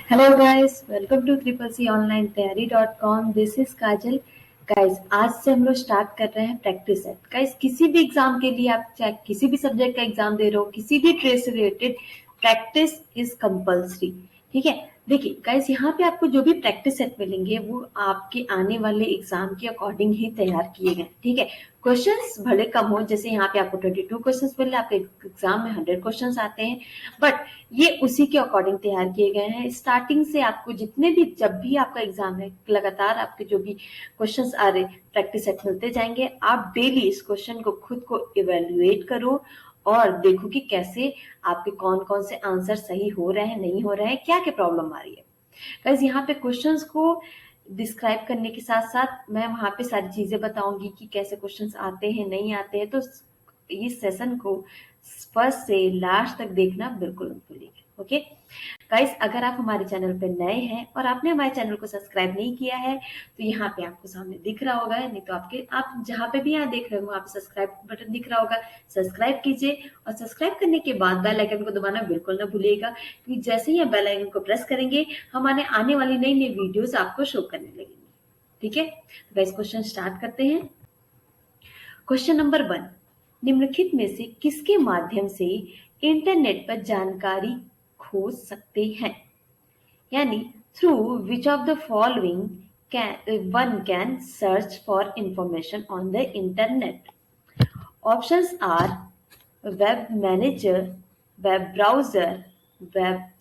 Hello guys, welcome to triple C online तैयारी .com। This is Kajal. Guys, आज से हम लोग स्टार्ट कर रहे हैं प्रैक्टिस सेट। गाइस, किसी भी एग्जाम के लिए आप चाहे किसी भी सब्जेक्ट का एग्जाम दे रहे हो, किसी भी ट्रेड से रिलेटेड प्रैक्टिस इज कंपल्सरी। ठीक है, देखिए गाइस, यहाँ पे आपको जो भी प्रैक्टिस सेट मिलेंगे वो आपके आने वाले एग्जाम के अकॉर्डिंग ही तैयार किए गए। ठीक है, क्वेश्चंस भले कम हो, जैसे यहाँ पे आपको 22 क्वेश्चंस मिल रहे हैं, आपके एग्जाम में 100 क्वेश्चंस आते हैं, बट ये उसी के अकॉर्डिंग तैयार किए गए हैं। स्टार्टिंग से आपको जितने भी, जब भी आपका एग्जाम है, लगातार आपके जो भी क्वेश्चंस आ रहे प्रैक्टिस सेट मिलते जाएंगे। आप डेली इस क्वेश्चन को खुद को इवेल्युएट करो और देखो कि कैसे आपके कौन कौन से आंसर सही हो रहे हैं, नहीं हो रहे हैं, क्या क्या प्रॉब्लम आ रही है। गाइस, यहाँ पे क्वेश्चंस को डिस्क्राइब करने के साथ साथ मैं वहां पे सारी चीजें बताऊंगी कि कैसे क्वेश्चंस आते हैं, नहीं आते हैं। तो इस सेशन को फर्स्ट से लास्ट तक देखना बिल्कुल मत भूलिएगा। ओके गाइस, अगर आप हमारे चैनल पे नए हैं और आपने हमारे चैनल को सब्सक्राइब नहीं किया है तो यहाँ पे आपको सामने दिख रहा होगा, नहीं तो आप जहाँ पे भी यहाँ देख रहे हो वहाँ पे सब्सक्राइब बटन दिख रहा होगा, सब्सक्राइब कीजिए। और सब्सक्राइब करने के बाद बेल आइकन को दबाना बिल्कुल ना भूलिएगा, क्योंकि जैसे ही आप बेल आइकन को प्रेस करेंगे हमारे आने वाली नई नई वीडियोस आपको शो करने लगेंगी। ठीक है, तो गाइस क्वेश्चन स्टार्ट करते हैं। क्वेश्चन नंबर 1, निम्नलिखित में से किसके माध्यम से इंटरनेट पर जानकारी खोज सकते हैं? यानी through which of the following one can search for information on the internet? Options are web manager, web browser,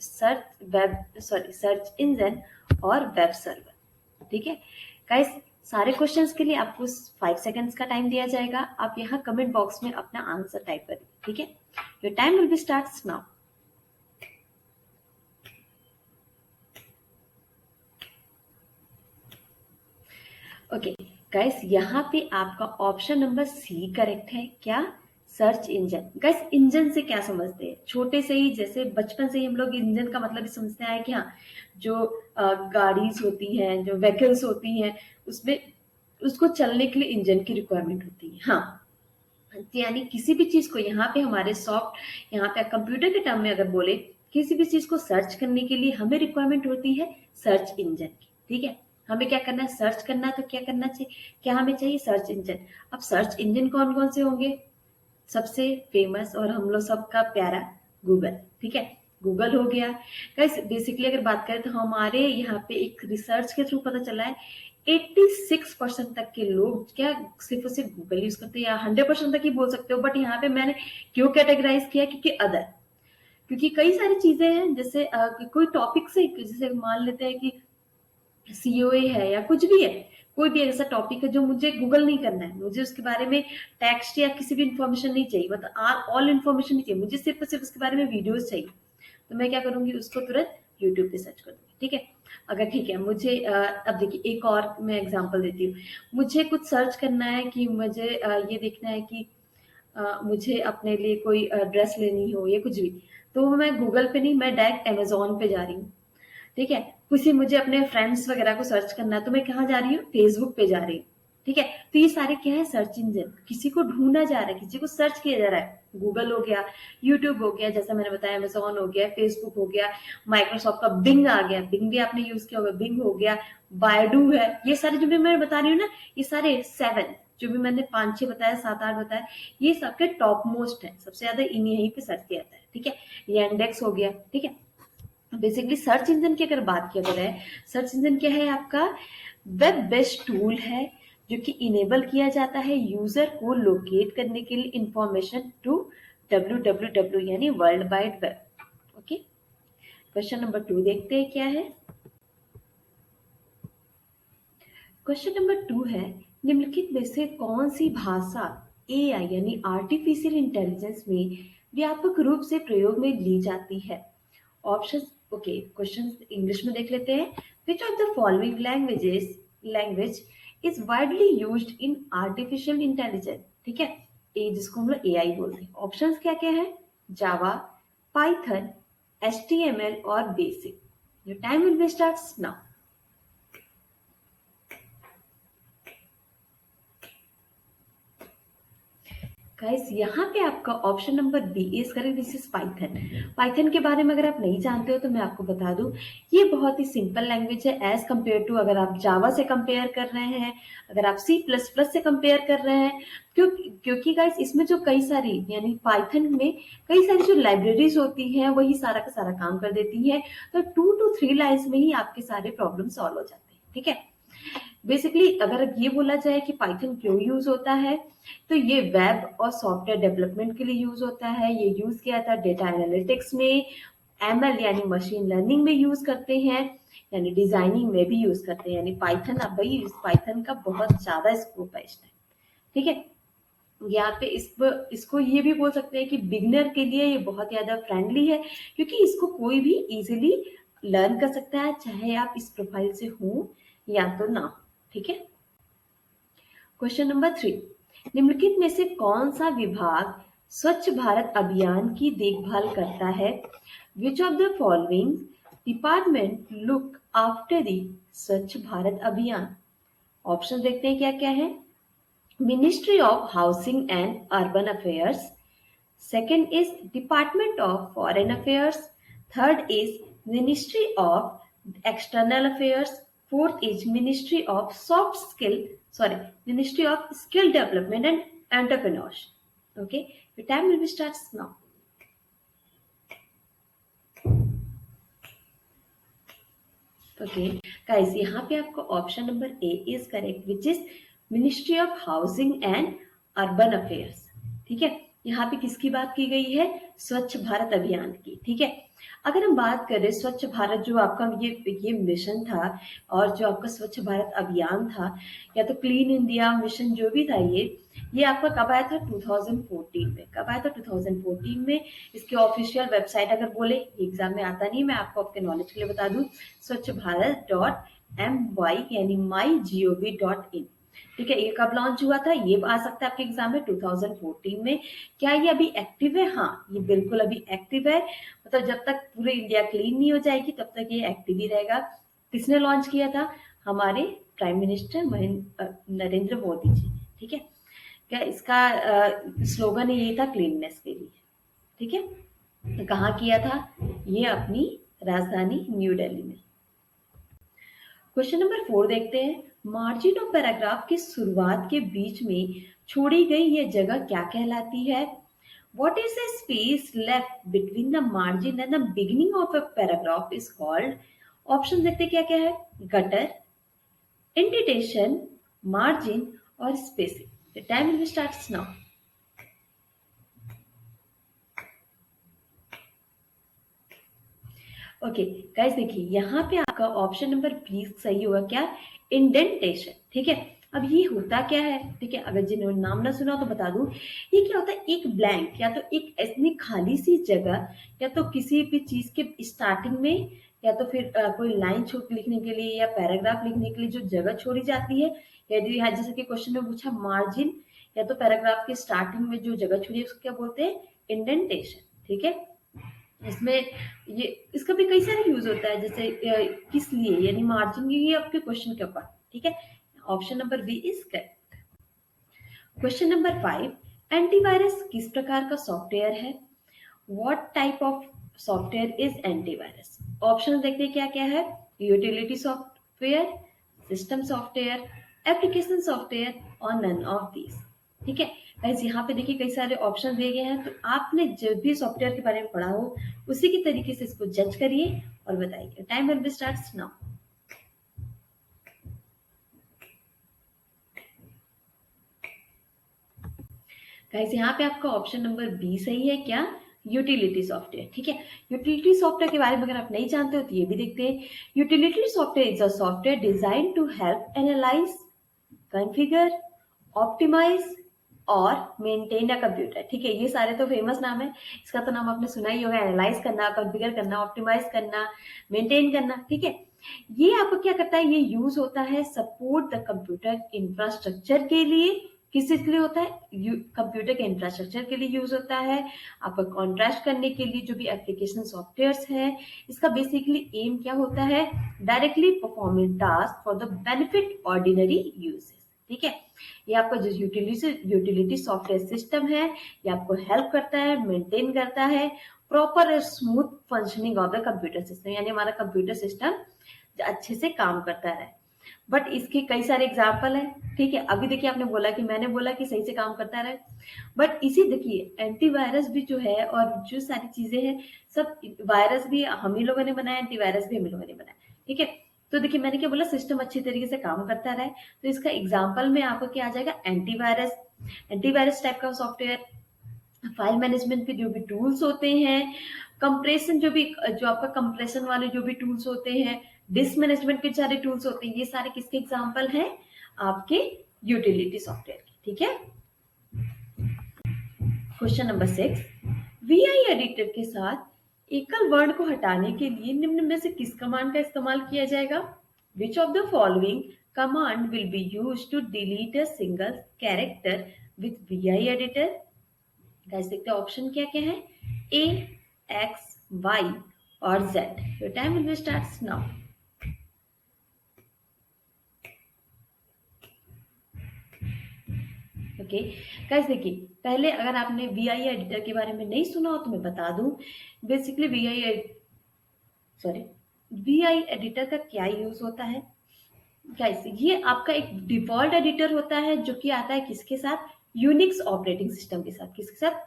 search engine और वेब सर्वर। ठीक है गाइस, सारे क्वेश्चंस के लिए आपको 5 सेकंड्स का टाइम दिया जाएगा। आप यहाँ कमेंट बॉक्स में अपना आंसर टाइप करिए। ठीक है, your time will be starts now. Okay guys, यहाँ पे आपका ऑप्शन नंबर सी करेक्ट है। क्या? Search engine. गाइस, इंजन से क्या समझते हैं? छोटे से ही, जैसे बचपन से ही हम लोग इंजन का मतलब ही समझते हैं कि हाँ, जो गाड़ीज होती हैं, जो व्हीकल्स होती हैं, उसमें उसको चलने के लिए इंजन की रिक्वायरमेंट होती है। हाँ, यानी किसी भी चीज को यहाँ पे हमारे यहाँ पे कंप्यूटर के टर्म में अगर बोले, किसी भी चीज को सर्च करने के लिए हमें रिक्वायरमेंट होती है सर्च इंजन की। ठीक है, हमें क्या करना है? सर्च करना है, तो क्या करना चाहिए? क्या हमें चाहिए? Search engine. अब सर्च इंजन कौन कौन से होंगे? सबसे फेमस और हम लोग सबका प्यारा गूगल। ठीक है, गूगल हो गया। गाइस, बेसिकली अगर बात करें तो हमारे यहाँ पे एक रिसर्च के थ्रू पता चला है 86% तक के लोग क्या सिर्फ और सिर्फ गूगल यूज करते हैं, या 100% तक ही बोल सकते हो। बट यहाँ पे मैंने क्यों कैटेगराइज किया? क्योंकि अदर, क्योंकि कई सारी चीजें हैं, जैसे कोई टॉपिक से, जैसे मान लेते हैं कि सीओए है या कुछ भी है, कोई भी ऐसा टॉपिक है जो मुझे गूगल नहीं करना है, मुझे उसके बारे में टेक्स्ट या किसी भी इंफॉर्मेशन नहीं चाहिए, मतलब ऑल इंफॉर्मेशन नहीं चाहिए, मुझे सिर्फ और सिर्फ उसके बारे में वीडियोस चाहिए। तो मैं क्या करूंगी? उसको तुरंत यूट्यूब पे सर्च कर दूंगी। ठीक है, अगर ठीक है मुझे अब देखिए एक और मैं एग्जांपल देती हूँ। मुझे कुछ सर्च करना है कि मुझे ये देखना है कि मुझे अपने लिए कोई ड्रेस लेनी हो या कुछ भी, तो मैं गूगल पे नहीं, मैं डायरेक्ट अमेजोन पे जा रही हूँ। ठीक है, किसी मुझे अपने फ्रेंड्स वगैरह को सर्च करना है तो मैं कहाँ जा रही हूँ? फेसबुक पे जा रही हूँ। ठीक है, तो ये सारे क्या है? Search engine. किसी को ढूंढा जा रहा है, किसी को सर्च किया जा रहा है। गूगल हो गया, यूट्यूब हो गया, जैसा मैंने बताया, अमेजोन हो गया, फेसबुक हो गया, माइक्रोसॉफ्ट का बिंग आ गया, बिंग भी आपने यूज किया होगा, बिंग हो गया, बायडू है। ये सारे जो भी मैं बता रही हूँ ना, ये सारे 7 जो भी मैंने 5-6 बताया, 7-8 बताया, ये सबके टॉप मोस्ट है, सबसे ज्यादा इन्हीं यहीं पे सर्च किया जाता है। ठीक है, ये इंडेक्स हो गया। ठीक है, बेसिकली सर्च इंजन की अगर बात किया जाए, सर्च इंजन क्या है? आपका वेब बेस्ड टूल है जो कि इनेबल किया जाता है यूजर को लोकेट करने के लिए इंफॉर्मेशन टू www यानी world wide web. Okay, question number 2 देखते हैं क्या है। क्वेश्चन नंबर 2 है, निम्नलिखित में से कौन सी भाषा एआई यानी आर्टिफिशियल इंटेलिजेंस में व्यापक रूप से प्रयोग में ली जाती है? ऑप्शन, ओके, क्वेश्चन इंग्लिश में देख लेते हैं। विच of the following language is widely used in artificial intelligence? ठीक है, ए जिसको हम लोग एआई बोलते हैं। ऑप्शंस क्या क्या है? जावा, पाइथन, एचटीएमएल और basic. Your time will be starts now. Guys यहाँ पे आपका option number B is correct, this is Python. Python के बारे में अगर आप नहीं जानते हो तो मैं आपको बता दूं, ये बहुत ही सिंपल लैंग्वेज है एज कंपेयर टू, अगर आप जावा से कंपेयर कर रहे हैं, अगर आप सी प्लस प्लस से कंपेयर कर रहे हैं, क्योंकि गाइस इसमें जो कई सारी यानी पाइथन में कई सारी जो लाइब्रेरीज होती हैं वही सारा का सारा काम कर देती है। तो 2 to 3 लाइन्स में ही आपके सारे प्रॉब्लम सॉल्व हो जाते हैं। ठीक है, बेसिकली अगर ये बोला जाए कि पाइथन क्यों यूज होता है, तो ये वेब और सॉफ्टवेयर डेवलपमेंट के लिए यूज होता है। ये यूज किया था डेटा एनालिटिक्स में, एमएल यानी मशीन लर्निंग में यूज करते हैं, यानी डिजाइनिंग में भी यूज करते हैं। यानी पाइथन, अब भाई इस पाइथन का बहुत ज्यादा स्कोप है इस टाइम। ठीक है, यहाँ पे इसको ये भी बोल सकते हैं कि बिगनर के लिए ये बहुत ज्यादा फ्रेंडली है, क्योंकि इसको कोई भी इजीली लर्न कर सकता है, चाहे आप इस प्रोफाइल से हो या तो ना हो। ठीक है, क्वेश्चन नंबर 3, निम्नलिखित में से कौन सा विभाग स्वच्छ भारत अभियान की देखभाल करता है? Which of the following department look after the स्वच्छ भारत अभियान? ऑप्शन देखते हैं क्या क्या है। Ministry of housing and urban affairs, second is Department of Foreign Affairs, third is Ministry of External Affairs, fourth is Ministry of Ministry of Skill Development and Entrepreneurship. Okay, your time will be starts now. Okay, guys, यहाँ पे आपको option number A is correct, which is ministry of housing and urban affairs. ठीक है, यहाँ पे किसकी बात की गई है? स्वच्छ भारत अभियान की। ठीक है, अगर हम बात करें स्वच्छ भारत, जो आपका ये मिशन था और जो आपका स्वच्छ भारत अभियान था या तो क्लीन इंडिया मिशन जो भी था, ये आपका कब आया था? 2014 में। कब आया था? 2014 में। इसके ऑफिशियल वेबसाइट अगर बोले, एग्जाम में आता नहीं, मैं आपको आपके नॉलेज के लिए बता दूं, स्वच्छ भारत .my यानी mygov.in। ठीक है, ये कब लॉन्च हुआ था? ये आ सकता है आपके एग्जाम में 2014 में। क्या ये अभी एक्टिव है? हाँ, ये बिल्कुल अभी एक्टिव है। मतलब जब तक पूरे इंडिया क्लीन नहीं हो जाएगी तब तक ये एक्टिव ही रहेगा। किसने लॉन्च किया था? हमारे प्राइम मिनिस्टर नरेंद्र मोदी जी। ठीक है, क्या इसका स्लोगन यही था, क्लीननेस के लिए। ठीक है, तो कहाँ किया था? ये अपनी राजधानी न्यू दिल्ली में। क्वेश्चन नंबर 4 देखते हैं, मार्जिन ऑफ पैराग्राफ की शुरुआत के बीच में छोड़ी गई यह जगह क्या कहलाती है? What is a space left between the margin and the beginning of a paragraph is called? Option देखते क्या क्या है? गटर, इंडिटेशन, मार्जिन और spacing. The time will start now. Okay guys, देखिए यहाँ पे आपका ऑप्शन नंबर बी सही होगा। क्या? इंडेंटेशन। ठीक है, अब ये होता क्या है? ठीक है, अगर जिन्होंने नाम ना सुना तो बता दूं, ये क्या होता है? एक ब्लैंक या तो एक ऐसी खाली सी जगह, या तो किसी भी चीज के स्टार्टिंग में, या तो फिर कोई लाइन लिखने के लिए या पैराग्राफ लिखने के लिए जो जगह छोड़ी जाती है। यदि यहाँ जैसे कि क्वेश्चन में पूछा मार्जिन या तो पैराग्राफ के स्टार्टिंग में जो जगह छोड़ी है उसको क्या बोलते हैं? इंडेंटेशन। ठीक है, इसमें ये इसका भी कई सारे यूज होता है, जैसे किस लिए, यानी मार्जिन, ये आपके क्वेश्चन के ऊपर। ठीक है, option number B is correct. Question number 5, antivirus किस प्रकार का सॉफ्टवेयर है? What type of software is antivirus? Option देखते हैं क्या क्या है। Utility software, system software, application software और नन ऑफ दीज। ठीक है गाइस, यहाँ पे देखिए कई सारे ऑप्शन दिए गए हैं, तो आपने जब भी सॉफ्टवेयर के बारे में पढ़ा हो उसी के तरीके से इसको जज करिए और बताइए। Time will be starts now. Guys, यहाँ पे आपका ऑप्शन नंबर बी सही है। क्या? Utility software. ठीक है, यूटिलिटी सॉफ्टवेयर के बारे में अगर आप नहीं जानते हो तो ये भी देखते हैं। Utility software is a software design to help analyse, configure, optimise और मेंटेन अ कंप्यूटर। ठीक है, ये सारे तो फेमस नाम है, इसका तो नाम आपने सुना ही होगा। एनालाइज करना, कॉन्फ़िगर करना, ऑप्टिमाइज करना, मेंटेन करना। ठीक है, ये आपको क्या करता है? ये यूज होता है सपोर्ट द कंप्यूटर इंफ्रास्ट्रक्चर के लिए। किस चीज के लिए होता है? कंप्यूटर के इंफ्रास्ट्रक्चर के लिए यूज होता है। आपका कॉन्ट्रास्ट करने के लिए जो भी एप्लीकेशन सॉफ्टवेयर है, इसका बेसिकली एम क्या होता है? Directly performing task for the benefit ordinary users. ठीक है। ये आपका जो यूटिलिटी सॉफ्टवेयर सिस्टम है, ये आपको हेल्प करता है, मेंटेन करता है प्रॉपर और smooth functioning of the computer system, यानी हमारा कंप्यूटर सिस्टम अच्छे से काम करता है। बट इसके कई सारे एग्जाम्पल है, ठीक है। अभी देखिए आपने बोला कि मैंने बोला कि सही से काम करता रहे, बट इसी देखिए एंटीवायरस भी जो है और जो सारी चीजें हैं, सब वायरस भी हम ही लोगों ने बनाया, एंटीवायरस भी हम ही लोगों ने बनाया, ठीक है। तो देखिए मैंने क्या बोला, सिस्टम अच्छी तरीके से काम करता रहे, तो इसका एग्जाम्पल में आपको क्या आ जाएगा, एंटीवायरस। एंटीवायरस टाइप का सॉफ्टवेयर, फाइल मैनेजमेंट के जो भी टूल्स होते हैं, कंप्रेशन जो आपका कंप्रेशन वाले जो भी टूल्स होते हैं, डिस्क मैनेजमेंट के सारे टूल्स होते हैं, ये सारे किसके एग्जांपल हैं, आपके यूटिलिटी सॉफ्टवेयर के, ठीक है। क्वेश्चन नंबर 6, वीआई एडिटर के साथ एकल वर्ण को हटाने के लिए निम्न में से किस कमांड का इस्तेमाल किया जाएगा? Which of the following command will be used to delete a single character with VI editor? Guys देखते हैं ऑप्शन क्या क्या है, ए, एक्स, वाई और Z. Your time will starts now. Okay guys देखिए, पहले अगर आपने वीआई एडिटर के बारे में नहीं सुना हो तो मैं बता दूं, बेसिकली वीआई एडिटर का क्या यूज होता है गाइस, ये आपका एक डिफॉल्ट एडिटर होता है जो कि आता है किसके साथ, यूनिक्स ऑपरेटिंग सिस्टम के साथ। किसके साथ?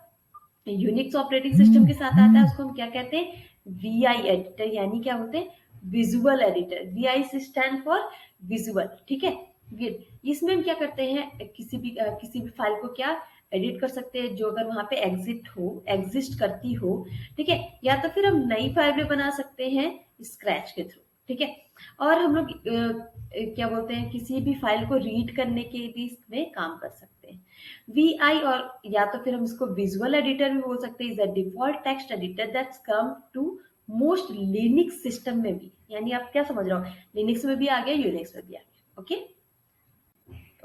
यूनिक्स ऑपरेटिंग सिस्टम के साथ आता है, उसको हम क्या कहते हैं, वीआई एडिटर, यानी क्या होते हैं, विजुअल एडिटर। वीआई से स्टैंड फॉर विजुअल, ठीक है। इसमें हम क्या करते हैं, किसी भी फाइल को क्या एडिट कर सकते हैं जो अगर वहां पे एग्जिस्ट करती हो, ठीक है, या तो फिर हम नई फाइल भी बना सकते हैं स्क्रैच के थ्रू, ठीक है। और हम लोग क्या बोलते हैं, किसी भी फाइल को रीड करने के भी इसमें काम कर सकते हैं। वीआई, और या तो फिर हम इसको विजुअल एडिटर भी बोल सकते हैं, is a default text editor that's come to most Linux system में भी, यानी आप क्या समझ रहे हो, लिनक्स में भी आ गया, यूनिक्स में भी आ गया, ओके।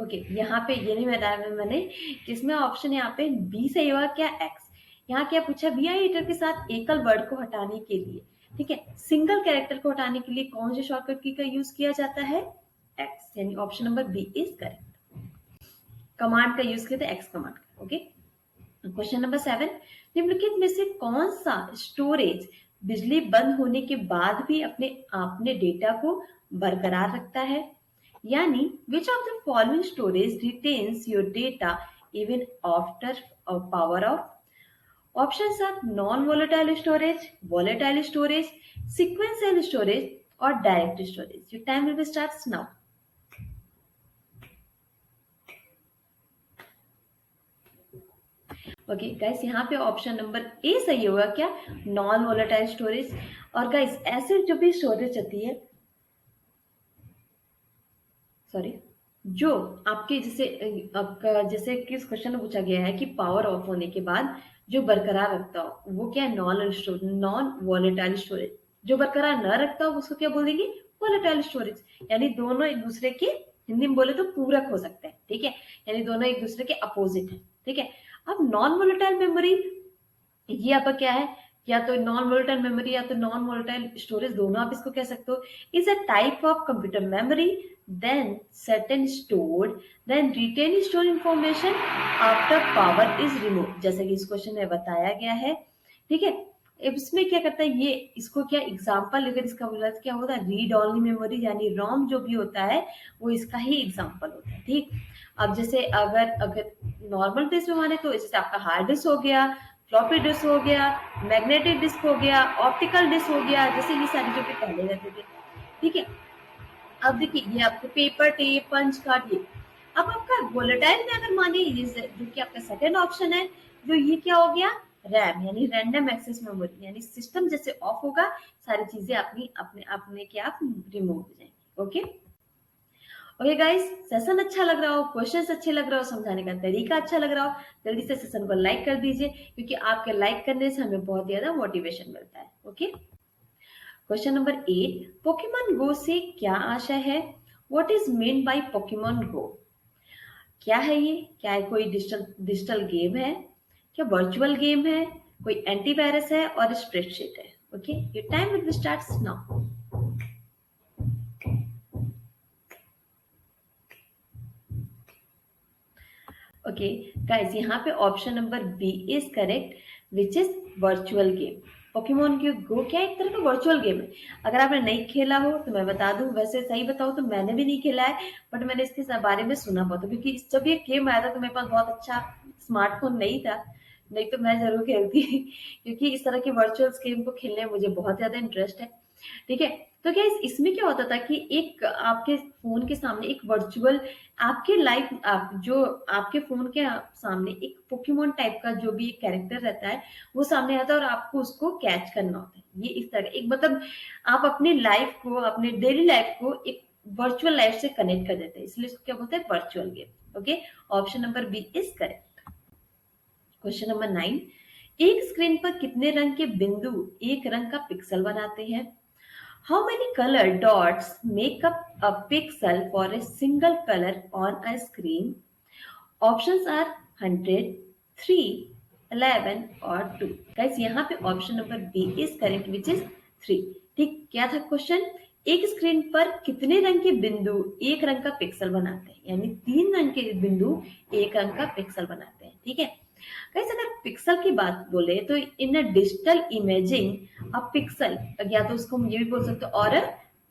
ओके यहाँ पे ये नहीं बताया मैंने, जिसमें ऑप्शन यहाँ पे बी सही होगा क्या, एक्स। यहाँ क्या पूछा, वीआई एडिटर के साथ एकल वर्ड को हटाने के लिए, ठीक है, सिंगल कैरेक्टर को हटाने के लिए कौन से शॉर्टकट की का यूज किया जाता है, एक्स, यानी option number B is correct. Command का यूज किया था X command, okay. Question number 7, निम्नलिखित में से कौन सा स्टोरेज बिजली बंद होने के बाद भी अपने डेटा को बरकरार रखता है, यानी which of the following storage retains your data even after power off? Options are non-volatile storage, volatile storage, sequential storage or direct storage. Your time will starts now. Okay guys यहाँ पे option number ए सही होगा क्या, non volatile storage. और guys ऐसे जो भी storage होती है, सॉरी, जो आपके जैसे किस क्वेश्चन में पूछा गया है कि पावर ऑफ होने के बाद जो बरकरार रखता हो वो क्या है, नॉन वॉलेटाइल स्टोरेज। जो बरकरार न रखता हो उसको क्या बोलेंगे, वॉलेटाइल स्टोरेज। यानी दोनों एक दूसरे के, हिंदी में बोले तो पूरक हो सकते हैं, ठीक है, यानी दोनों एक दूसरे के अपोजिट है, ठीक है। अब नॉन वोलेटाइल मेमोरी, ये आपका क्या है, या तो नॉन वोलेटाइल मेमोरी या तो नॉन वोलेटाइल स्टोरेज, दोनों आप इसको कह सकते हो, is a type of computer memory then set and stored then retain stored information after power is removed, जैसे कि इस क्वेश्चन में बताया गया है, ठीक है। इसमें क्या करता है, ये इसको क्या एग्जांपल लेकर इसका बोला क्या होता है, रीड ओनली मेमोरी, यानी रोम जो भी होता है वो इसका ही एग्जांपल होता है, ठीक। अब जैसे अगर नॉर्मल डिस्क में माने तो जैसे आपका हार्ड डिस्क हो गया, फ्लॉपी डिस्क हो गया, मैग्नेटिक डिस्क हो गया, ऑप्टिकल डिस्क हो गया, जैसे ये सारी जो भी पहले रहते थे, ठीक है। अब देखिए ये आपको पेपर टेप पंच कार्ड, ये अब आपका वोलेटाइल में अगर मानिए जो कि आपका सेकंड ऑप्शन है, जो ये क्या हो गया, रैम, यानी रैंडम एक्सेस मेमोरी, यानी सिस्टम जैसे ऑफ होगा सारी चीजें अपनी अपने अपने के आप रिमूव हो जाएंगे, ओके। ओके गाइस, सेशन अच्छा लग रहा हो, क्वेश्चंस अच्छे लग रहा हो, समझाने का तरीका अच्छा लग रहा हो, जल्दी से सेशन को लाइक कर दीजिए, क्योंकि आपके लाइक करने से हमें बहुत ज्यादा मोटिवेशन मिलता है, okay. Question number 8, Pokemon go से क्या आशय है, what is mean by Pokemon go? क्या है ये, क्या है कोई डिजिटल गेम है, क्या वर्चुअल गेम है, कोई एंटीवायरस है और स्प्रेडशीट है, okay. Your time will starts now. Okay guys, यहाँ पे option number B is correct which is virtual game. Pokemon go क्या एक तरह का वर्चुअल गेम है। अगर आपने नहीं खेला हो तो मैं बता दूं, वैसे सही बताऊं तो मैंने भी नहीं खेला है, बट मैंने इसके बारे में सुना बहुत, क्योंकि जब ये गेम आया था तो मेरे पास बहुत अच्छा स्मार्टफोन नहीं था, नहीं तो मैं जरूर खेलती क्योंकि इस तरह के वर्चुअल गेम को खेलने में मुझे बहुत ज्यादा इंटरेस्ट है। ठीक है, तो क्या इसमें क्या होता था कि एक आपके फोन के सामने एक वर्चुअल आपके लाइफ आप जो आपके फोन के सामने एक पोकेमोन टाइप का जो भी कैरेक्टर रहता है वो सामने आता है और आपको उसको कैच करना होता है। ये इस तरह एक मतलब आप अपनी लाइफ को अपने डेली लाइफ को एक वर्चुअल लाइफ से कनेक्ट कर देते हैं, इसलिए इसको क्या बोलते हैं virtual game. Okay, option number B is correct. Question number 9, एक स्क्रीन पर कितने रंग के बिंदु एक रंग का पिक्सल बनाते हैं? How many color dots make up a pixel for a single color on a screen? Options are 100, 3, 11 और 2। Guys, यहाँ पे option number B is correct which is 3। ठीक, क्या था क्वेश्चन? एक स्क्रीन पर कितने रंग के बिंदु एक रंग का पिक्सल बनाते हैं, यानी 3 रंग के बिंदु एक रंग का पिक्सल बनाते हैं। ठीक है गाइस, अगर पिक्सल की बात बोले तो in a digital imaging a pixel, या तो उसको हम ये भी बोल सकते हैं और अ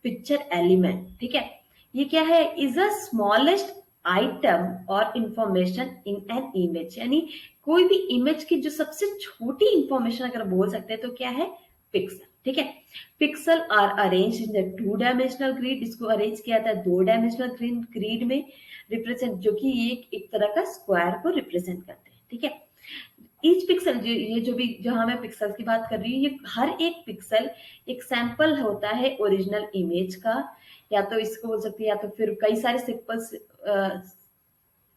पिक्चर एलिमेंट। ठीक है, ये क्या है? इज अ स्मॉलेस्ट आइटम और इंफॉर्मेशन इन एन इमेज, यानी कोई भी इमेज की जो सबसे छोटी इंफॉर्मेशन अगर बोल सकते हैं तो क्या है? पिक्सल। ठीक है, pixel are arrange in the 2 dimensional grid, इसको अरेंज किया था 2 डायमेंशनल ग्रिड में रिप्रेजेंट, जो कि एक तरह का स्क्वायर को रिप्रेजेंट करते हैं। ठीक है, ईच पिक्सल ये जो भी जहां मैं पिक्सल की बात कर रही हूँ, ये हर एक पिक्सल एक सैंपल होता है ओरिजिनल इमेज का, या तो इसको बोल सकते हैं, या तो फिर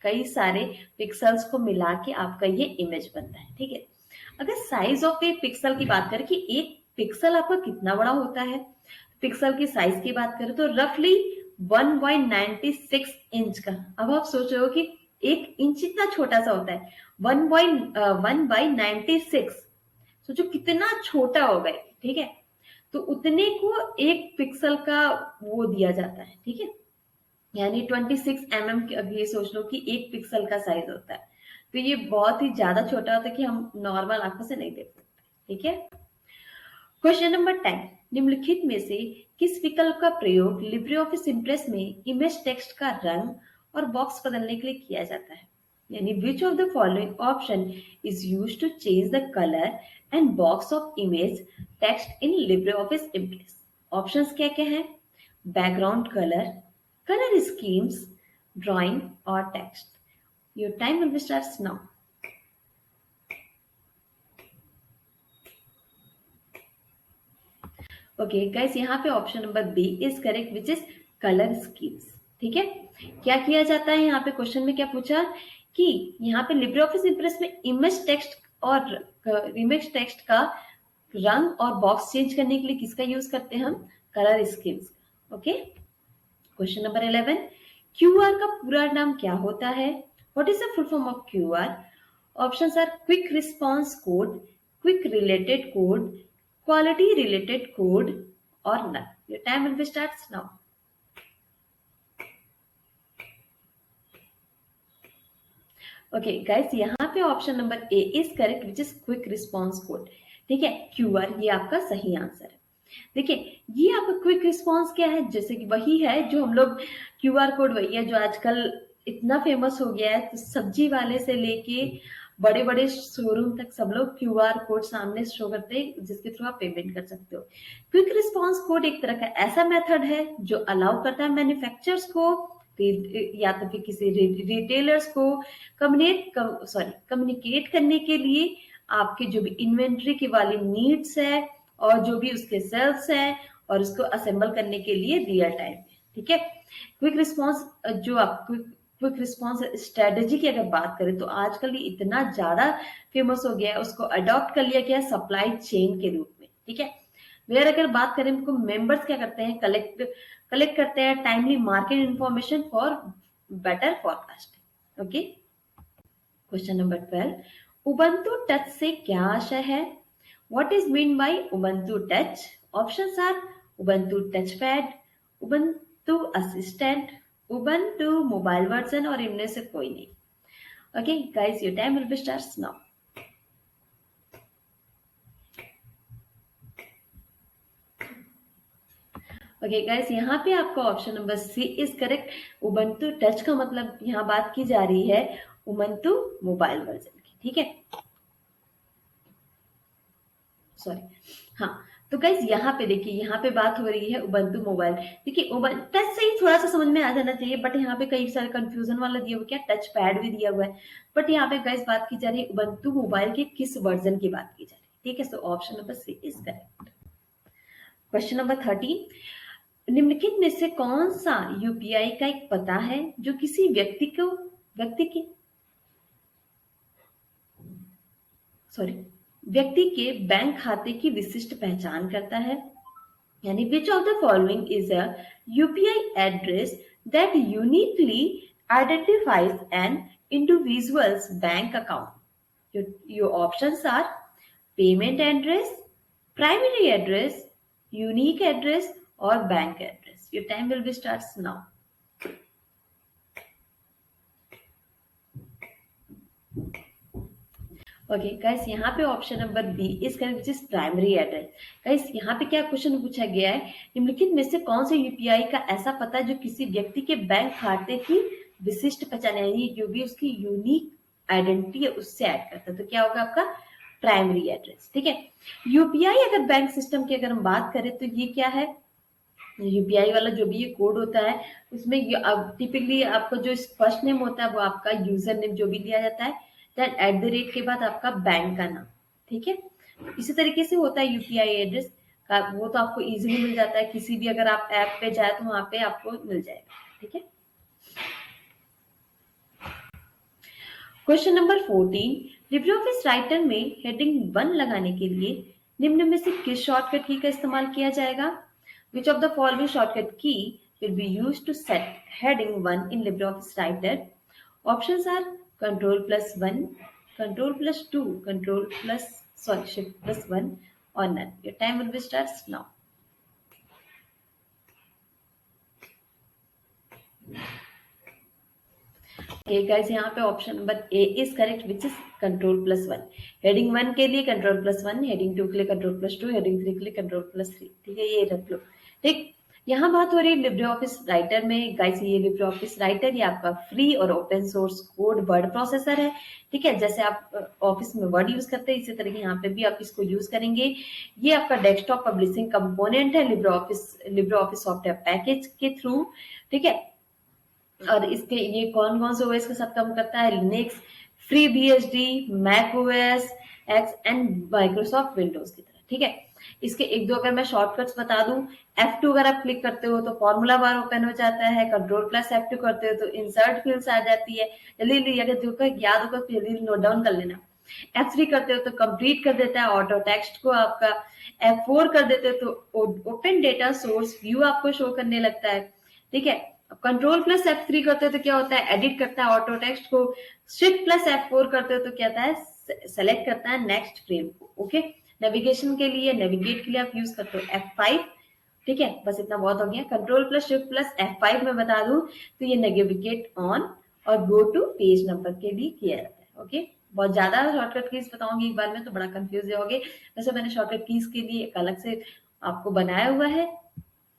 कई सारे पिक्सल्स को मिला के आपका ये इमेज बनता है। ठीक है, अगर साइज ऑफ ए पिक्सल की बात करें कि एक पिक्सल आपका कितना बड़ा होता है, पिक्सल की साइज की बात करें तो रफली 1.96 इंच का। अब आप सोच रहे हो कि 1 इंच इतना छोटा सा होता है, 1/96, सोचो कितना छोटा होगा। ठीक है, तो उतने को एक पिक्सल का वो दिया जाता है। ठीक है, यानी 26 mm की, अब ये सोच लो कि एक पिक्सल का साइज होता है, तो ये बहुत ही ज्यादा छोटा होता है कि हम नॉर्मल आंखों से नहीं देख सकते। ठीक है, क्वेश्चन नंबर 10, निम्नलिखित में से किस विकल्प का प्रयोग लिब्रे ऑफिस इम्प्रेस में इमेज टेक्स्ट का रंग और बॉक्स बदलने के लिए किया जाता है? यानी which of the following option is used to change the colour and box of image text in LibreOffice Impress? Options क्या क्या है? बैकग्राउंड कलर स्कीम्स, ड्राइंग और text. Your time will be starts now. Okay guys, यहाँ पे option number B is correct which is colour schemes. ठीक है, क्या किया जाता है यहाँ पे? क्वेश्चन में क्या पूछा कि यहाँ पे लिब्रे ऑफिस इम्प्रेस में इमेज टेक्स्ट का रंग और बॉक्स चेंज करने के लिए किसका यूज करते हैं हम? कलर स्कीम्स का। ओके, क्वेश्चन नंबर 11, क्यूआर का पूरा नाम क्या होता है? What is the full form of QR? Options are quick response code, quick related code, quality related code or none. Your time will be starts now. Okay guys, यहाँ पे option number A is correct which is quick response code. ठीक है, QR ये आपका सही answer है। देखिए, ये आपका क्विक रिस्पॉन्स क्या है? जैसे कि वही है जो हम लोग क्यूआर कोड, वही है जो आजकल इतना फेमस हो गया है, तो सब्जी वाले से लेके बड़े बड़े शोरूम तक सब लोग क्यूआर कोड सामने शो करते हैं, जिसके थ्रू आप पेमेंट कर सकते हो। क्विक रिस्पॉन्स कोड एक तरह का ऐसा मेथड है जो अलाउ करता है मैन्युफैक्चरर्स को या तो फिर किसी रिटेलर्स को कम्युनिकेट करने के लिए आपके जो भी इन्वेंट्री की वाली नीड्स है और जो भी उसके सेल्स है, और उसको असेंबल करने के लिए रियल टाइम में। ठीक है, क्विक रिस्पॉन्स जो आप क्विक रिस्पॉन्स स्ट्रेटेजी की अगर बात करें तो आजकल ये इतना ज्यादा फेमस हो गया है, उसको अडॉप्ट कर लिया गया है सप्लाई चेन के रूप में। ठीक है, वेयर अगर बात करें उनको मेंबर्स क्या करते हैं? कलेक्ट करते हैं timely market information for better forecasting. Okay, question number 12, Ubuntu Touch से क्या आशय है? What is mean by Ubuntu Touch? Options are Ubuntu Touch pad, Ubuntu assistant, Ubuntu mobile version और इनमें से कोई नहीं। Okay, guys, your time will be starts now. Okay guys, यहाँ पे आपका option number C is correct. Ubuntu Touch का मतलब यहाँ बात की जा रही है उबंटू मोबाइल वर्जन की, ठीक है, सॉरी। हाँ, तो गाइस यहाँ पे देखिए, यहाँ पे बात हो रही है उबंटू मोबाइल। देखिए टच से ही थोड़ा सा समझ में आ जाना चाहिए, बट यहाँ पे कई सारे कंफ्यूजन वाला दिया हुआ, क्या टच पैड भी दिया हुआ है, बट यहाँ पे गाइस बात की जा रही है उबंटू मोबाइल के किस वर्जन की बात की जा रही है, ठीक है। So option number C is correct. Question number 13, निम्नलिखित में से कौन सा यूपीआई का एक पता है जो किसी व्यक्ति के बैंक खाते की विशिष्ट पहचान करता है? यानी which of the following is a UPI address that uniquely identifies an individual's bank account? Your options are payment address, primary address, unique address और bank address. Your time will be starts now. Okay guys, यहाँ पे option number B is correct, which is primary address. Guys यहाँ पे क्या question पूछा गया है, निम्नलिखित में से कौन से यूपीआई का ऐसा पता जो किसी व्यक्ति के बैंक खाते की विशिष्ट पहचान, यानी जो भी उसकी यूनिक आइडेंटिटी है उससे ऐड करता है, तो क्या होगा आपका प्राइमरी एड्रेस, ठीक है। यूपीआई अगर बैंक सिस्टम की अगर हम बात करें तो ये क्या है, यूपीआई वाला जो भी ये कोड होता है उसमें टिपिकली आपका जो फर्स्ट नेम होता है वो आपका यूजर नेम जो भी दिया जाता है, देन एट द रेट के बाद आपका बैंक का नाम, ठीक है। इसी तरीके से होता है यूपीआई एड्रेस का, वो तो आपको इजीली मिल जाता है, किसी भी अगर आप ऐप पे जाए तो वहां पे आपको मिल जाएगा, ठीक है। क्वेश्चन नंबर 14, लिब्रियोफिस राइटर में हेडिंग 1 लगाने के लिए निम्न में से किस शॉर्टकट की का इस्तेमाल किया जाएगा? Which of the following shortcut key will be used to set heading 1 in LibreOffice Writer? Options are Control+1, Control+2, Shift+1 or none. Your time will be starts now. Okay guys, यहाँ पे option number A is correct, which is Control+1। Heading 1 के लिए Control+1, heading 2 के लिए Control+2, heading 3 के लिए Control+3, ठीक है, ये रख लो, ठीक। यहाँ बात हो रही है लिब्रे ऑफिस राइटर में। गाइस ये लिब्रे ऑफिस राइटर ये आपका फ्री और open source code word processor है, ठीक है। जैसे आप ऑफिस में वर्ड यूज करते हैं इसी तरह के यहाँ पे भी आप इसको यूज करेंगे। ये आपका डेस्कटॉप पब्लिशिंग कंपोनेंट है लिब्रे ऑफिस सॉफ्टवेयर पैकेज के थ्रू, ठीक है। और इसके ये कौन कौन से ओएस के साथ काम करता है, Linux, FreeBSD, Mac OS X and Microsoft Windows की तरह, ठीक है। इसके एक दो अगर मैं शॉर्टकट्स बता दूं, F2 अगर आप क्लिक करते हो तो फॉर्मूला बार ओपन हो जाता है, Control+F2 करते हो तो इंसर्ट फील्ड्स आ जाती है, जल्दी अगर जो याद होगा तो जल्दी नोट डाउन कर लेना। F3 करते हो तो कंप्लीट कर देता है ऑटो टेक्स्ट को आपका, F4 कर देते हो तो ओपन डेटा सोर्स व्यू आपको शो करने लगता है, ठीक है। Control+F3 करते हो तो क्या होता है, एडिट करता है ऑटो टेक्स्ट को। Shift+F4 करते हो तो क्या होता है, सेलेक्ट करता है नेक्स्ट फ्रेम को, ओके। नेविगेशन के लिए, नेविगेट के लिए आप यूज करते हो F5, ठीक है। बस इतना बहुत हो गया। Control+Shift+F5 में बता दूं तो ये नेविगेट ऑन और गो टू पेज नंबर के लिए किया जाता है, ओके। बहुत ज्यादा शॉर्टकट कीज बताऊंगी एक बार में तो बड़ा कंफ्यूज होगे, वैसे मैंने शॉर्टकट कीज के लिए एक अलग से आपको बनाया हुआ है,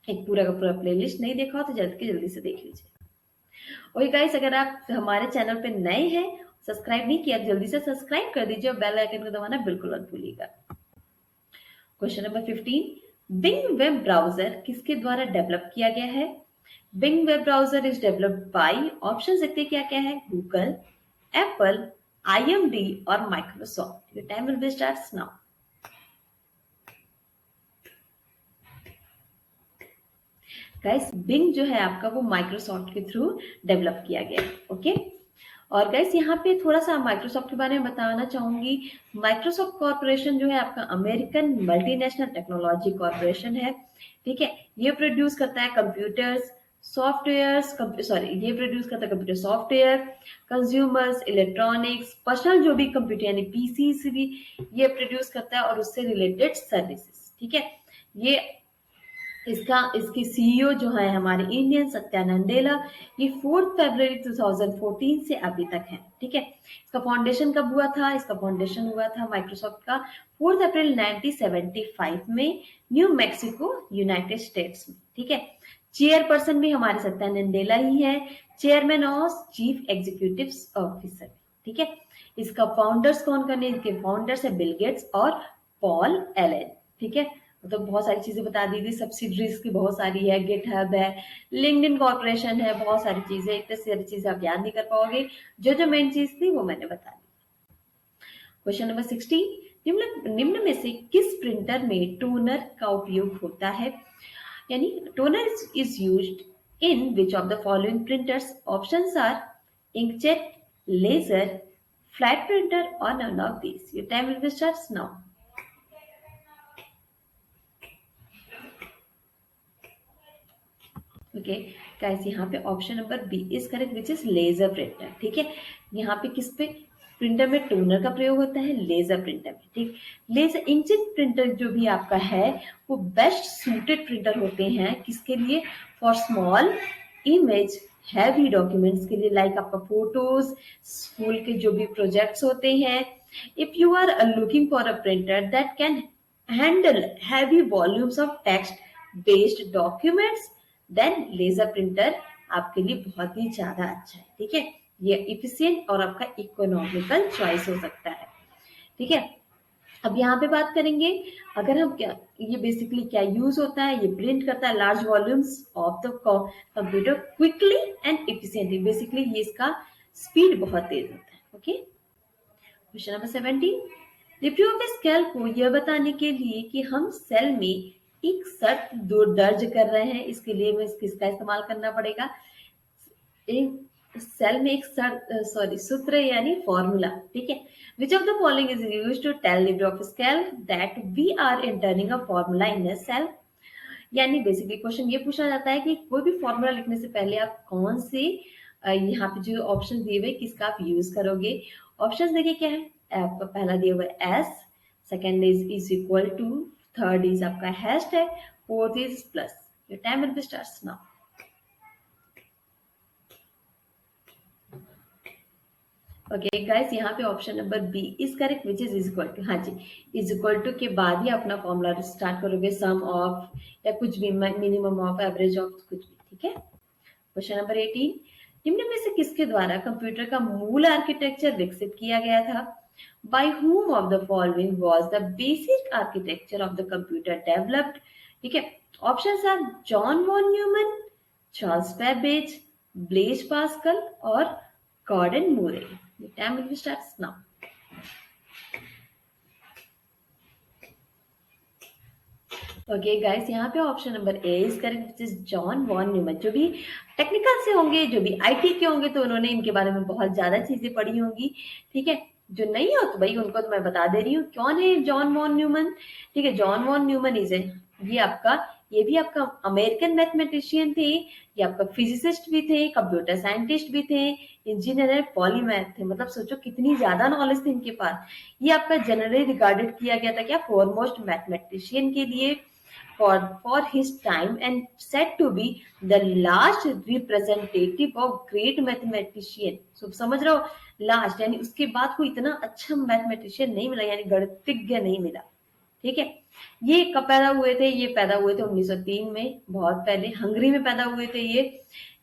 एक पूरा का पूरा प्लेलिस्ट नहीं देखा हो तो जल्दी से देख लीजिए। ओके गाइस, अगर आप हमारे चैनल पे नए हैं, सब्सक्राइब नहीं किया, जल्दी से सब्सक्राइब कर दीजिए और बेल आइकन को दबाना बिल्कुल मत भूलिएगा। Question number 15, Bing web browser किसके द्वारा डेवलप किया गया है? Bing web browser is developed by, option देखते क्या क्या है, गूगल, एप्पल, IMD और Microsoft. Your time will be starts now. Guys Bing जो है आपका वो माइक्रोसॉफ्ट के थ्रू डेवलप किया गया, ओके। और गाइस यहाँ पे थोड़ा सा माइक्रोसॉफ्ट के बारे में बताना चाहूंगी। माइक्रोसॉफ्ट कॉर्पोरेशन जो है आपका अमेरिकन मल्टीनेशनल टेक्नोलॉजी कॉर्पोरेशन है, ठीक है। ये प्रोड्यूस करता है कंप्यूटर्स, ये प्रोड्यूस करता है computer software, consumers, electronics, personal जो भी कंप्यूटर यानी पीसी भी ये प्रोड्यूस करता है और उससे रिलेटेड सर्विसेज, ठीक है। ये इसकी सीईओ जो है हमारे इंडियन सत्या नंडेला, ये 4 फरवरी 2014 से अभी तक है, ठीक है। इसका फाउंडेशन कब हुआ था? इसका फाउंडेशन हुआ था माइक्रोसॉफ्ट का 4 अप्रैल 1975 में न्यू मैक्सिको, यूनाइटेड स्टेट्स में, ठीक है। चेयरपर्सन भी हमारे सत्या नडेला ही है, चेयरमैन और चीफ एग्जीक्यूटिव ऑफिसर, ठीक है। इसका फाउंडर्स कौन कौन है? इनके फाउंडर्स है बिल गेट्स और पॉल एलन, ठीक है। तो बहुत सारी चीजें बता दी थी, सब्सिडरीज की बहुत सारी है, गिटहब है, लिंक्डइन कॉर्पोरेशन है, बहुत सारी चीजें, इतनी सारी चीजें आप याद नहीं कर पाओगे, जो जो मेन चीज थी वो मैंने बता दी। क्वेश्चन नंबर 16, निम्न में से किस प्रिंटर में टोनर का उपयोग होता है? यानी toner is used in which of the following printers? Options are inkjet, laser, flat printer और none of this. Your time will start now. Okay guys, यहाँ पे option number B is correct which is laser printer, ठीक है। यहाँ पे किस पे printer में टोनर का प्रयोग होता है? लेजर प्रिंटर में, ठीक। लेजर इंकजेट प्रिंटर जो भी आपका है वो बेस्ट सूटेड प्रिंटर होते हैं किसके लिए? For small image heavy documents के लिए, लाइक आपका फोटोज, स्कूल के जो भी प्रोजेक्ट्स होते हैं। If you are looking for a printer that can handle heavy volumes of text based documents, then laser printer आपके लिए बहुत ही ज्यादा अच्छा है, ठीक है। ये इफिशियंट और आपका इकोनॉमिकल चॉइस हो सकता है, ठीक है। अब यहाँ पे बात करेंगे, अगर हम क्या, ये बेसिकली क्या यूज होता है? ये प्रिंट करता है large volumes of the computer quickly and efficiently, basically ये इसका स्पीड बहुत तेज होता है, okay. Question number 17, review of scale को यह बताने के लिए कि हम सेल में एक शर्त दर्ज कर रहे हैं, इसके लिए हमें किसका इस्तेमाल करना पड़ेगा? एक सेल में एक सूत्र यानी फॉर्मूला, ठीक है। Which of the following is used to tell libre of scale that we are entering a formula in a cell? यानी बेसिकली क्वेश्चन ये पूछा जाता है कि कोई भी फॉर्मूला लिखने से पहले आप कौन से यहाँ पे जो ऑप्शन दिए हुए किसका आप यूज करोगे? ऑप्शन देखिए क्या है, आपका पहला दिया हुआ है S, second is equal to, third is आपका hashtag, fourth is plus. Your time will be starts now. Okay guys, यहाँ पे option number B is correct which is equal to. हाँ जी, इज इक्वल टू के बाद ही अपना formula start करोगे, सम of या कुछ भी, मिनिमम ऑफ, एवरेज ऑफ, कुछ भी, ठीक है। क्वेश्चन नंबर 18, निम्न में से किसके द्वारा कंप्यूटर का मूल आर्किटेक्चर विकसित किया गया था? By whom of the following was the basic architecture of the computer developed? ठीक है, options are John von Neumann, Charles Babbage, Blaise Pascal और Gordon Moore. Time will start now. Okay guys, यहाँ पे option number A is correct which is John von Neumann. जो भी technical से होंगे, जो भी आईटी के होंगे, तो उन्होंने इनके बारे में बहुत ज्यादा चीजें पढ़ी होंगी, ठीक है। जो नहीं हो तो भाई उनको तो मैं बता दे रही हूँ कौन है जॉन वॉन न्यूमन, ठीक है। जॉन वॉन न्यूमन इज ये भी आपका अमेरिकन मैथमेटिशियन थे, ये आपका फिजिसिस्ट भी थे, कंप्यूटर साइंटिस्ट भी थे, इंजीनियर है, पॉलीमैथ थे। मतलब सोचो कितनी ज्यादा नॉलेज थी इनके पास। ये आपका जनरली रिगार्डेड किया गया था क्या? फोरमोस्ट मैथमेटिशियन के लिए for his time and said to be the last representative of great mathematician. So समझ रहे हो, लास्ट यानी उसके बाद कोई इतना अच्छा मैथमेटिशियन नहीं मिला, यानी गणितज्ञ नहीं मिला, ठीक है। ये कब पैदा हुए थे? ये पैदा हुए थे 1903 में, बहुत पहले हंगरी में पैदा हुए थे ये,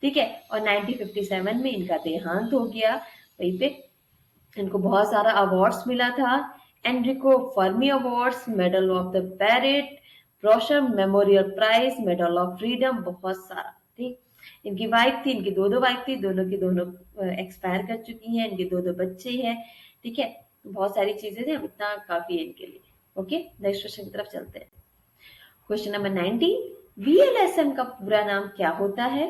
ठीक है। और 1957 में इनका देहांत हो गया। वहीं पे इनको बहुत सारा अवार्ड्स मिला था, Enrico Fermi awards, medal of the merit, रोशम memorial prize, medal of freedom, बहुत सारा, ठीक। इनकी वाइफ थी, इनकी दो वाइफ थी, दोनों की दोनों एक्सपायर कर चुकी हैं, इनके दो बच्चे हैं, ठीक है। बहुत सारी चीजें थी, अब इतना काफी है इनके लिए। ओके, नेक्स्ट क्वेश्चन की तरफ चलते हैं। क्वेश्चन नंबर 19, VLSM का पूरा नाम क्या होता है?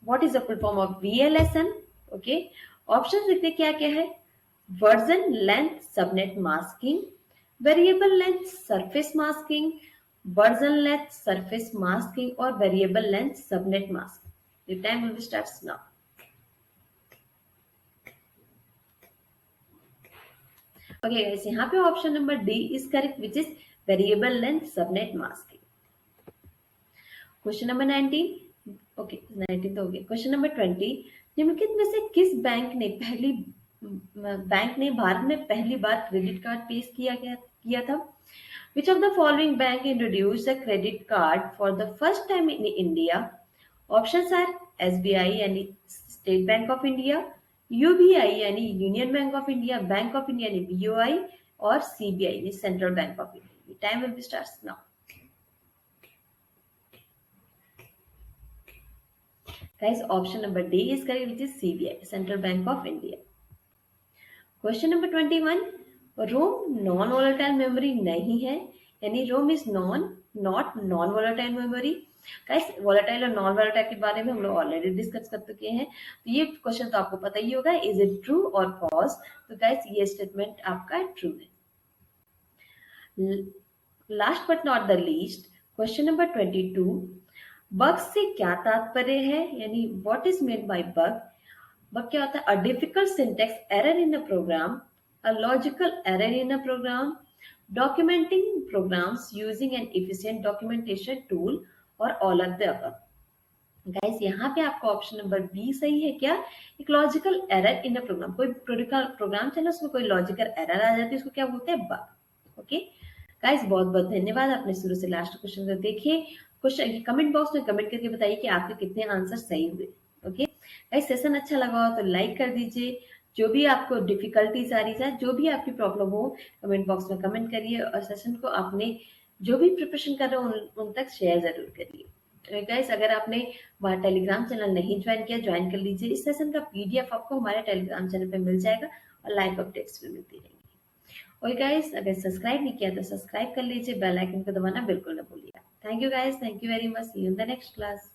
What is the full form of VLSM? Okay, option देखते क्या क्या है। Version length subnet masking, variable length surface masking, version length surface masking और variable length subnet masking. The time will starts now. Okay guys, यहाँ पे option number D is correct which is variable length subnet masking. Question number 19, okay 19 तो हो गया। Question number 20, निम्नलिखित में से किस बैंक ने पहली बैंक ने भारत में पहली बार क्रेडिट कार्ड पेश किया था? Which of the following bank introduced a credit card for the first time in India? Options are SBI यानी State Bank of India, UBI यानी Union Bank of India, Bank of India यानी BOI और CBI यानी Central Bank of India. Time will be starts now. Guys, option number D is correct, which is CBI, Central Bank of India. Question number 21. ROM non volatile memory नहीं है, यानी ROM is not non volatile memory. Guys, volatile और non volatile के बारे में हम लोग already discuss कर चुके हैं, तो ये क्वेश्चन तो आपको पता ही होगा, इज इट ट्रू और फॉल्स? तो गाइस, ये स्टेटमेंट आपका ट्रू है। Last but not the least, question number 22। Bug से क्या तात्पर्य है, यानी what is made by bug? Bug क्या होता है? A difficult syntax error in a program, a logical error in a program, documenting programs using an efficient documentation tool, or all of the above. Guys, यहाँ पे आपका option number B सही है। क्या? एक logical error in a program, कोई program चला उसमें कोई लॉजिकल एरर आ जाती है, उसको क्या बोलते हैं? बग। ओके गाइस, बहुत बहुत धन्यवाद, आपने शुरू से लास्ट क्वेश्चन को देखिए। क्वेश्चन कमेंट बॉक्स में कमेंट करके बताइए कि आपके कितने आंसर सही हुए। ओके गाइस, सेशन अच्छा लगा हो तो लाइक कर दीजिए। जो भी आपको डिफिकल्टीज आ रही है, जो भी आपकी प्रॉब्लम हो, कमेंट बॉक्स में कमेंट करिए और सेशन को आपने जो भी प्रिपरेशन कर रहे हो उन तक शेयर जरूर करिए। गाइस, अगर आपने हमारा टेलीग्राम चैनल नहीं ज्वाइन किया, ज्वाइन कर लीजिए। इस सेशन का पीडीएफ आपको हमारे टेलीग्राम चैनल पे मिल जाएगा और लाइव अपडेट्स भी मिलती रहेंगी। और गाइस, अगर सब्सक्राइब नहीं किया तो सब्सक्राइब कर लीजिए, बेल आइकन को दबाना बिल्कुल ना भूलिएगा। Thank you guys, thank you very much, see you in the next class.